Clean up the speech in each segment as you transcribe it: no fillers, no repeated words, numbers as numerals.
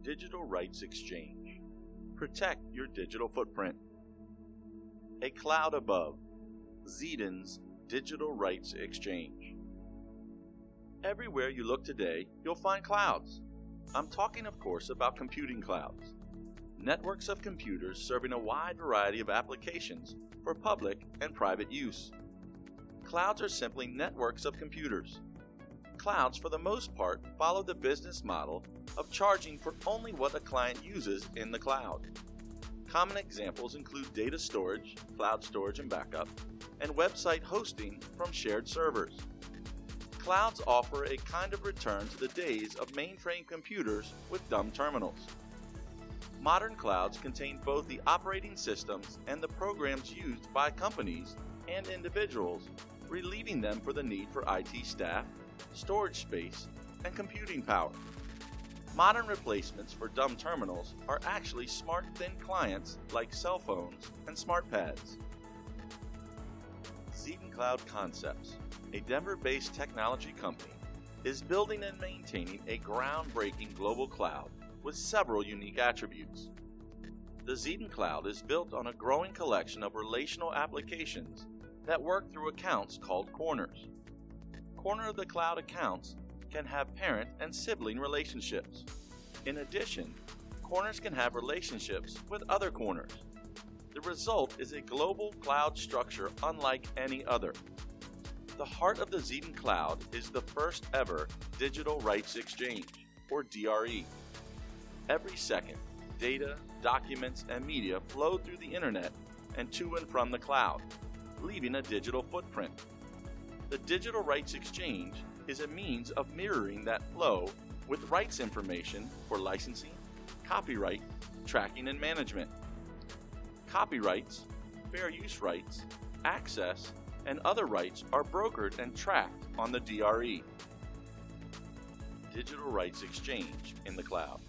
Digital rights exchange. Protect your digital footprint. A cloud above. Xeden's digital rights exchange. Everywhere you look today, you'll find clouds. I'm talking, of course, about computing clouds. Networks of computers serving a wide variety of applications for public and private use. Clouds are simply networks of computers. Clouds, for the most part, follow the business model of charging for only what a client uses in the cloud. Common examples include data storage, cloud storage and backup, and website hosting from shared servers. Clouds offer a kind of return to the days of mainframe computers with dumb terminals. Modern clouds contain both the operating systems and the programs used by companies and individuals, relieving them for the need for IT staff, storage space, and computing power. Modern replacements for dumb terminals are actually smart thin clients like cell phones and SmartPads. Xeden Cloud Concepts, a Denver-based technology company, is building and maintaining a groundbreaking global cloud with several unique attributes. The Xeden Cloud is built on a growing collection of relational applications that work through accounts called corners. Corner of the cloud accounts can have parent and sibling relationships. In addition, corners can have relationships with other corners. The result is a global cloud structure unlike any other. The heart of the Xeden Cloud is the first ever digital rights exchange, or DRE. Every second, data, documents, and media flow through the internet and to and from the cloud, leaving a digital footprint. The digital rights exchange is a means of mirroring that flow with rights information for licensing, copyright, tracking, and management. Copyrights, fair use rights, access, and other rights are brokered and tracked on the DRE. Digital rights exchange in the cloud.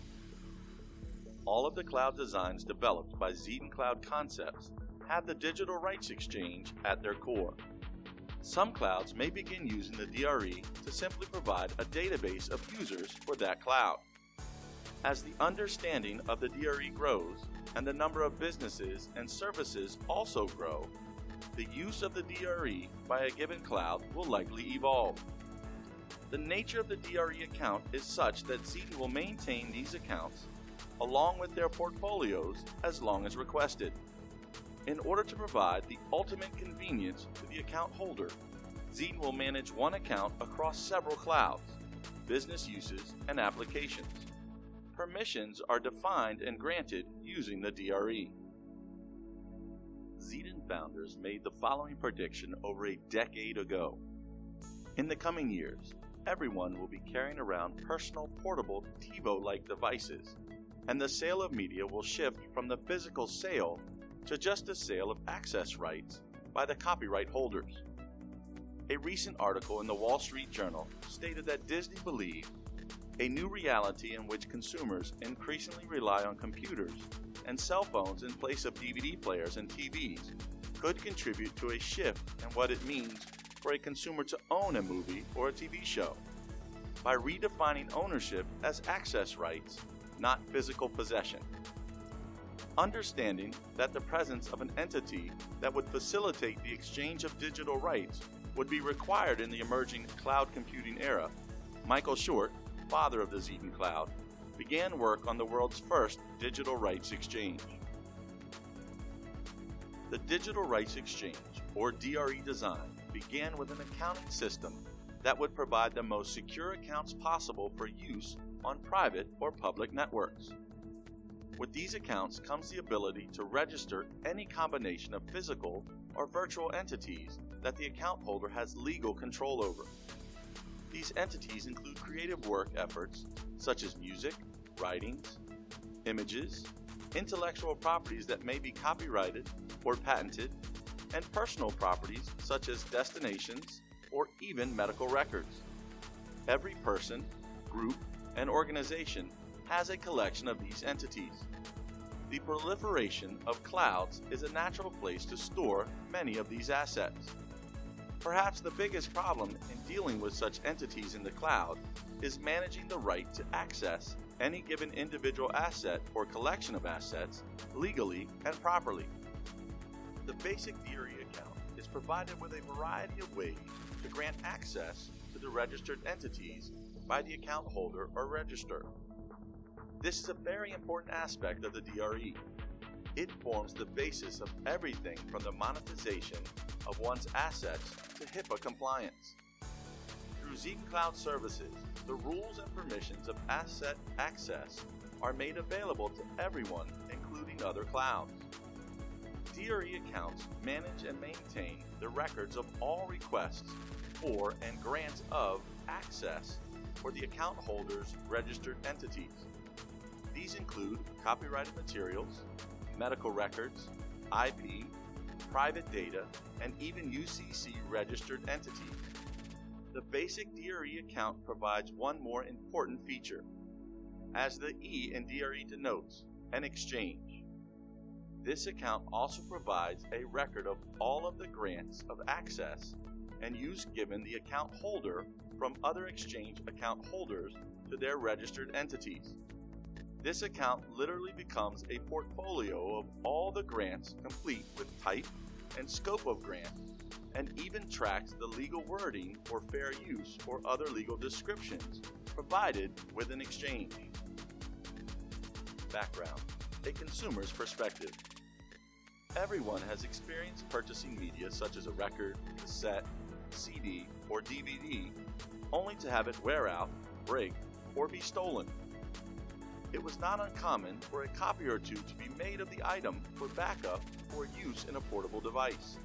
All of the cloud designs developed by Xeden Cloud Concepts have the digital rights exchange at their core. Some clouds may begin using the DRE to simply provide a database of users for that cloud. As the understanding of the DRE grows and the number of businesses and services also grow, the use of the DRE by a given cloud will likely evolve. The nature of the DRE account is such that Xeden will maintain these accounts along with their portfolios as long as requested. In order to provide the ultimate convenience to the account holder, Xeden will manage one account across several clouds, business uses, and applications. Permissions are defined and granted using the DRE. Xeden founders made the following prediction over a decade ago. In the coming years, everyone will be carrying around personal portable TiVo-like devices, and the sale of media will shift from the physical sale to just a sale of access rights by the copyright holders. A recent article in the Wall Street Journal stated that Disney believed a new reality in which consumers increasingly rely on computers and cell phones in place of DVD players and TVs could contribute to a shift in what it means for a consumer to own a movie or a TV show, by redefining ownership as access rights, not physical possession. Understanding that the presence of an entity that would facilitate the exchange of digital rights would be required in the emerging cloud computing era, Michael Short, father of the Xeden Cloud, began work on the world's first digital rights exchange. The Digital Rights Exchange, or DRE design, began with an accounting system that would provide the most secure accounts possible for use on private or public networks. With these accounts comes the ability to register any combination of physical or virtual entities that the account holder has legal control over. These entities include creative work efforts such as music, writings, images, intellectual properties that may be copyrighted or patented, and personal properties such as destinations or even medical records. Every person, group, and organization has a collection of these entities. The proliferation of clouds is a natural place to store many of these assets. Perhaps the biggest problem in dealing with such entities in the cloud is managing the right to access any given individual asset or collection of assets legally and properly. The basic DRE account is provided with a variety of ways to grant access to the registered entities by the account holder or registrar. This is a very important aspect of the DRE. It forms the basis of everything from the monetization of one's assets to HIPAA compliance. Through Xeden Cloud Services, the rules and permissions of asset access are made available to everyone, including other clouds. DRE accounts manage and maintain the records of all requests for and grants of access for the account holder's registered entities. These include copyrighted materials, medical records, IP, private data, and even UCC registered entities. The basic DRE account provides one more important feature. As the E in DRE denotes, an exchange. This account also provides a record of all of the grants of access and use given the account holder from other exchange account holders to their registered entities. This account literally becomes a portfolio of all the grants, complete with type and scope of grant, and even tracks the legal wording for fair use or other legal descriptions provided with an exchange. Background: a consumer's perspective. Everyone has experienced purchasing media such as a record, cassette, CD, or DVD, only to have it wear out, break, or be stolen. It was not uncommon for a copy or two to be made of the item for backup or use in a portable device.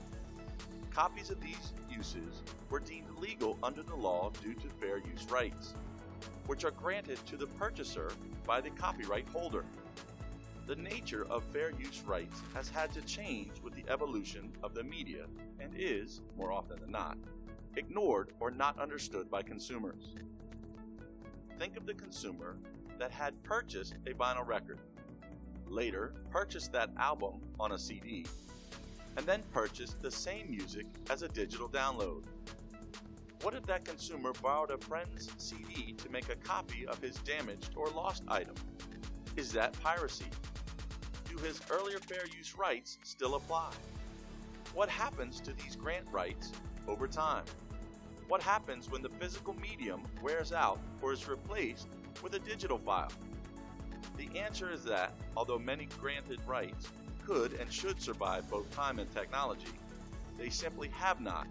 Copies of these uses were deemed legal under the law due to fair use rights, which are granted to the purchaser by the copyright holder. The nature of fair use rights has had to change with the evolution of the media and is, more often than not, ignored or not understood by consumers. Think of the consumer that had purchased a vinyl record, later purchased that album on a CD, and then purchased the same music as a digital download. What if that consumer borrowed a friend's CD to make a copy of his damaged or lost item? Is that piracy? Do his earlier fair use rights still apply? What happens to these grant rights over time? What happens when the physical medium wears out or is replaced with a digital file? The answer is that, although many granted rights could and should survive both time and technology, they simply have not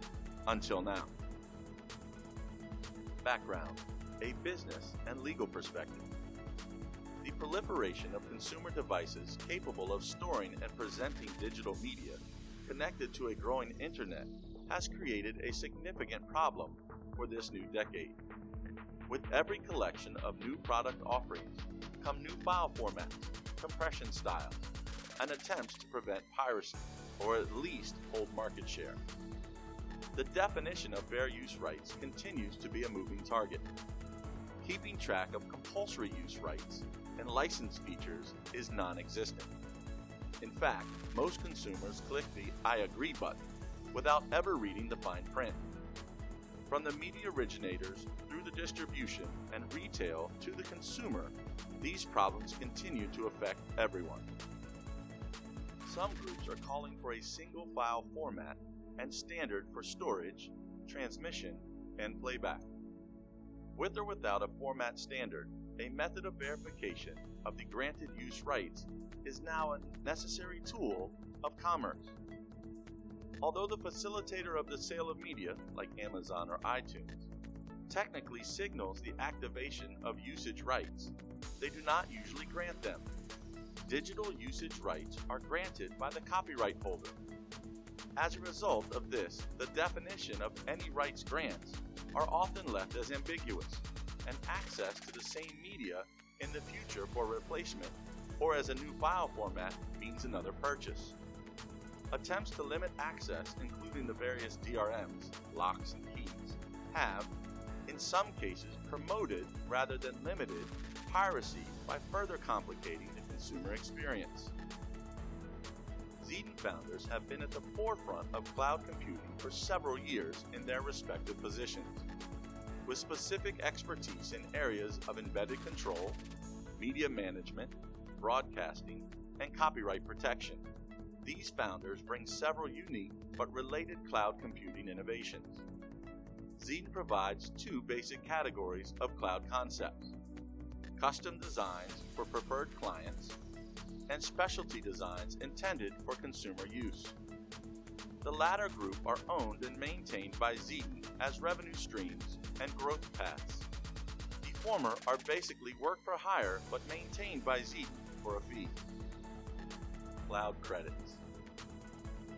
until now. Background: a business and legal perspective. The proliferation of consumer devices capable of storing and presenting digital media connected to a growing internet has created a significant problem for this new decade. With every collection of new product offerings come new file formats, compression styles, and attempts to prevent piracy, or at least hold market share. The definition of fair use rights continues to be a moving target. Keeping track of compulsory use rights and license features is non-existent. In fact, most consumers click the "I agree" button without ever reading the fine print. From the media originators through the distribution and retail to the consumer, these problems continue to affect everyone. Some groups are calling for a single file format and standard for storage, transmission, and playback. With or without a format standard, a method of verification of the granted use rights is now a necessary tool of commerce. Although the facilitator of the sale of media, like Amazon or iTunes, technically signals the activation of usage rights, they do not usually grant them. Digital usage rights are granted by the copyright holder. As a result of this, the definition of any rights grants are often left as ambiguous, and access to the same media in the future for replacement or as a new file format means another purchase. Attempts to limit access, including the various DRMs, locks, and keys, have, in some cases, promoted rather than limited piracy by further complicating the consumer experience. Xeden founders have been at the forefront of cloud computing for several years in their respective positions, with specific expertise in areas of embedded control, media management, broadcasting, and copyright protection. These founders bring several unique but related cloud computing innovations. Xeden provides two basic categories of cloud concepts: custom designs for preferred clients and specialty designs intended for consumer use. The latter group are owned and maintained by Xeden as revenue streams and growth paths. The former are basically work for hire but maintained by Xeden for a fee. Cloud credits.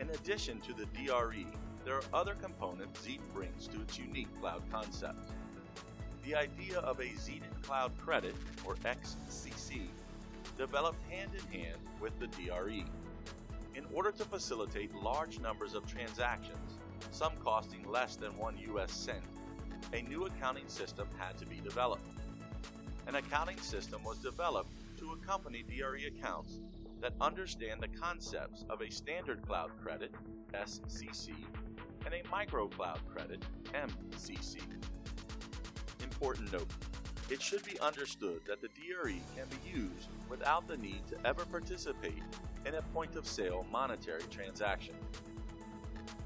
In addition to the DRE, there are other components Xeden brings to its unique cloud concept. The idea of a Xeden Cloud Credit, or XCC, developed hand in hand with the DRE. In order to facilitate large numbers of transactions, some costing less than 1 US cent, a new accounting system had to be developed. An accounting system was developed to accompany DRE accounts that understand the concepts of a standard cloud credit, SCC, and a micro cloud credit, MCC. Important note: it should be understood that the DRE can be used without the need to ever participate in a point-of-sale monetary transaction.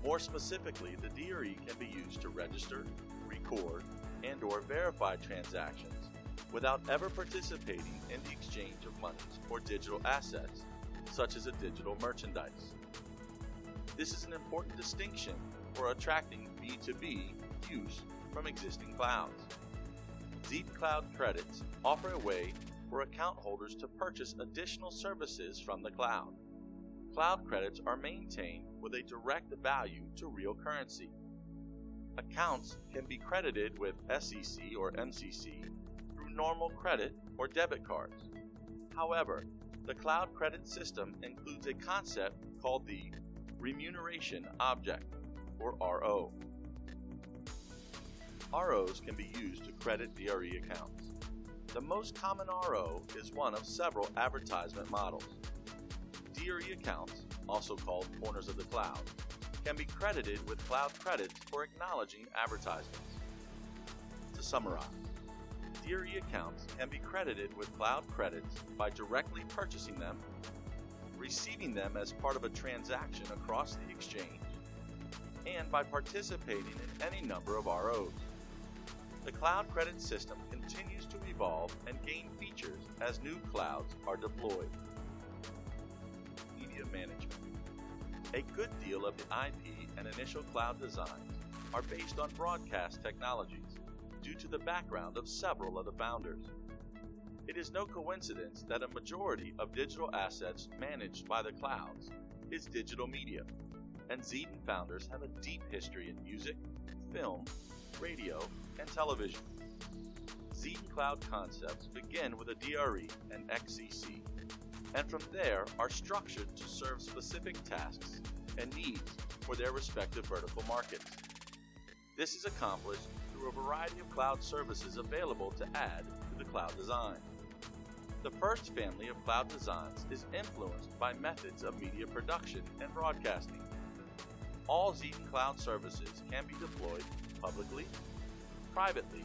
More specifically, the DRE can be used to register, record, and/or verify transactions without ever participating in the exchange of monies or digital assets, such as a digital merchandise. This is an important distinction for attracting B2B use from existing clouds. Xeden Cloud Credits offer a way for account holders to purchase additional services from the cloud. Cloud credits are maintained with a direct value to real currency. Accounts can be credited with SCC or MCC through normal credit or debit cards. However, the cloud credit system includes a concept called the Remuneration Object, or RO. ROs can be used to credit DRE accounts. The most common RO is one of several advertisement models. DRE accounts, also called corners of the cloud, can be credited with cloud credits for acknowledging advertisements. To summarize, DRE accounts can be credited with cloud credits by directly purchasing them, receiving them as part of a transaction across the exchange, and by participating in any number of ROs. The cloud credit system continues to evolve and gain features as new clouds are deployed. Media management. A good deal of the IP and initial cloud designs are based on broadcast technologies due to the background of several of the founders. It is no coincidence that a majority of digital assets managed by the clouds is digital media, and Xeden founders have a deep history in music, film, radio, and television. Xeden Cloud concepts begin with a DRE and XCC, and from there are structured to serve specific tasks and needs for their respective vertical markets. This is accomplished through a variety of cloud services available to add to the cloud design. The first family of cloud designs is influenced by methods of media production and broadcasting. All Xeden Cloud services can be deployed publicly, privately,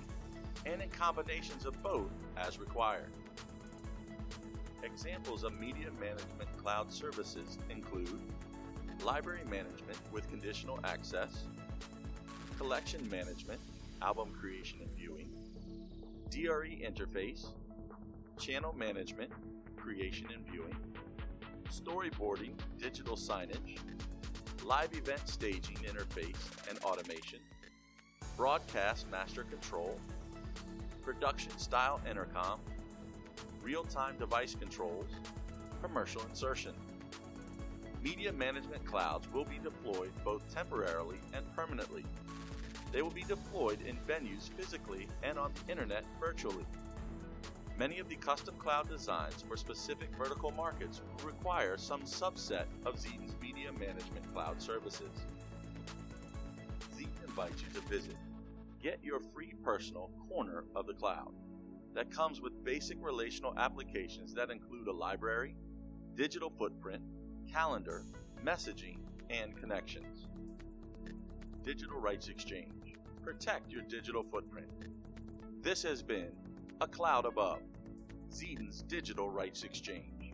and in combinations of both as required. Examples of media management cloud services include library management with conditional access, collection management, album creation and viewing, DRE interface, channel management, creation and viewing, storyboarding, digital signage, live event staging interface and automation, broadcast master control, production style intercom, real-time device controls, commercial insertion. Media management clouds will be deployed both temporarily and permanently. They will be deployed in venues physically and on the internet virtually. Many of the custom cloud designs for specific vertical markets will require some subset of Xeden's media management cloud services. Xeden invites you to visit Get Your Free Personal Corner of the Cloud that comes with basic relational applications that include a library, digital footprint, calendar, messaging, and connections. Digital Rights Exchange. Protect your digital footprint. This has been A Cloud Above. Xeden's Digital Rights Exchange.